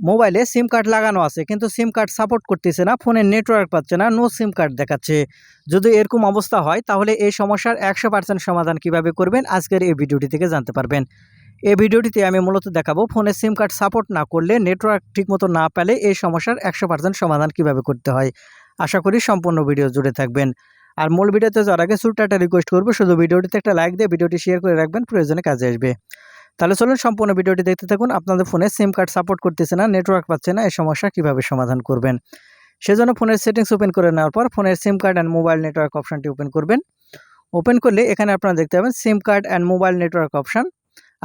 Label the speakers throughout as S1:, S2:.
S1: মোবাইলে সিম কার্ড লাগানো আছে কিন্তু সিম কার্ড সাপোর্ট করতেছে না, ফোনের নেটওয়ার্ক পাচ্ছে না, নো সিম কার্ড দেখাচ্ছে। যদি এরকম অবস্থা হয় তাহলে এই সমস্যার 100% সমাধান কিভাবে করবেন আজকের এই ভিডিওটি থেকে জানতে পারবেন। এই ভিডিওটিতে আমি মূলত দেখাবো ফোনে সিম কার্ড সাপোর্ট না করলে, নেটওয়ার্ক ঠিকমতো না পেলে এই সমস্যার 100% সমাধান কিভাবে করতে হয়। আশা করি সম্পূর্ণ ভিডিও জুড়ে থাকবেন। আর মূল ভিডিওতে যাওয়ার আগে ছোট্ট একটা রিকোয়েস্ট করবো, শুধু ভিডিওটিতে একটা লাইক দিয়ে ভিডিওটি শেয়ার করে রাখবেন, প্রয়োজনে কাজে আসবে। তাহলে চলুন সম্পূর্ণ ভিডিওটি দেখতে থাকুন। আপনাদের ফোনে সিম কার্ড সাপোর্ট করতেছে না, নেটওয়ার্ক পাচ্ছে না, এই সমস্যা কিভাবে সমাধান করবেন। সেজন্য ফোনের সেটিংস ওপেন করে নেওয়ার পর ফোনের সিম কার্ড অ্যান্ড মোবাইল নেটওয়ার্ক অপশনটি ওপেন করবেন। ওপেন করলে এখানে আপনারা দেখতে পাবেন সিম card and mobile network option.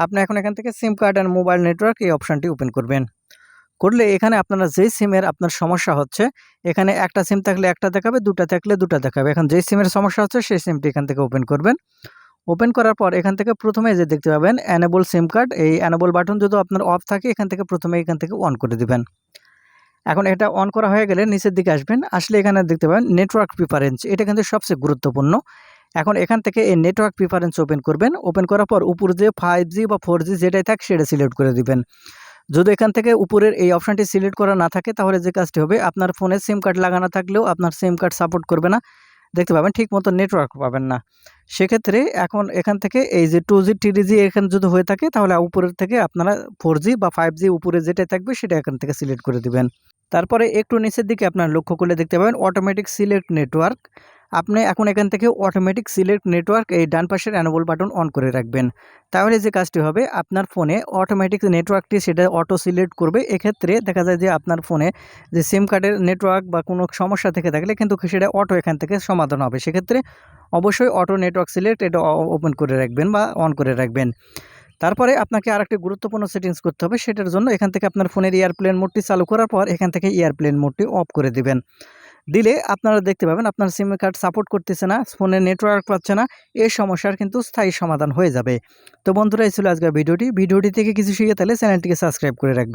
S1: আপনি এখন এখান থেকে সিম কার্ড অ্যান্ড মোবাইল নেটওয়ার্ক এই অপশনটি ওপেন করবেন। করলে এখানে আপনারা যেই সিমের আপনার সমস্যা হচ্ছে, এখানে একটা সিম থাকলে একটা দেখাবে, দুটা থাকলে দুটা দেখাবে। এখন যেই সিমের সমস্যা হচ্ছে সেই সিমটি এখান থেকে ওপেন করবেন। ওপেন করার পর এখান থেকে প্রথমে যে দেখতে পাবেন এনেবল সিম কার্ড, এই এনেবল বাটন যদি আপনার অফ থাকে এখান থেকে প্রথমে এখান থেকে অন করে দিবেন। এখন এটা অন করা হয়ে গেলে নিচের দিকে আসবেন, আসলে এখানে দেখতে পাবেন নেটওয়ার্ক প্রিফারেন্স, এটা কিন্তু সবচেয়ে গুরুত্বপূর্ণ। এখন এখান থেকে এই নেটওয়ার্ক প্রিফারেন্স ওপেন করবেন। ওপেন করার পর উপর যে 5G বা 4G যেটাই থাক সেটা সিলেক্ট করে দিবেন। যদি এখান থেকে উপরের এই অপশানটি সিলেক্ট করা না থাকে তাহলে যে কাজটি হবে, আপনার ফোনে সিম কার্ড লাগানো থাকলেও আপনার সিম কার্ড সাপোর্ট করবে না, দেখতে পাবেন ঠিক মতো নেটওয়ার্ক পাবেন না। সেক্ষেত্রে এখন এখান থেকে এই যে 2G 3G এখানে যদি হয়ে থাকে তাহলে উপরের থেকে আপনারা 4G বা 5G উপরে যেটা থাকবে সেটা এখান থেকে সিলেক্ট করে দিবেন। তারপরে একটু নিচের দিকে আপনার লক্ষ্য করলে দেখতে পাবেন অটোমেটিক সিলেক্ট নেটওয়ার্ক। আপনি এখন এখান থেকে অটোমেটিক সিলেক্ট নেটওয়ার্ক এই ডান পাশের এনেবল বাটন অন করে রাখবেন। তাহলে যে কাজটি হবে, আপনার ফোনে অটোমেটিক নেটওয়ার্কটি সেটা অটো সিলেক্ট করবে। এক্ষেত্রে দেখা যায় যে আপনার ফোনে যে সিম কার্ডের নেটওয়ার্ক বা কোনো সমস্যা থেকে থাকলে কিন্তু সেটা অটো এখান থেকে সমাধান হবে। সেক্ষেত্রে অবশ্যই অটো নেটওয়ার্ক সিলেক্ট এটা ওপেন করে রাখবেন বা অন করে রাখবেন। তারপরে আপনাকে আরেকটি গুরুত্বপূর্ণ সেটিংস করতে হবে। সেটার জন্য এখান থেকে আপনার ফোনের এয়ারপ্লেন মোডটি চালু করার পর এখান থেকে এয়ারপ্লেন মোডটি অফ করে দিবেন। দিলে আপনারা দেখতে পাবেন আপনার সিম কার্ড সাপোর্ট করতেছে না, ফোনে নেটওয়ার্ক পাচ্ছে না, এই সমস্যার কিন্তু স্থায়ী সমাধান হয়ে যাবে। তো বন্ধুরা, এই ছিল আজকের ভিডিওটি থেকে কিছু শিখে তাহলে চ্যানেলটিকে সাবস্ক্রাইব করে রাখবেন।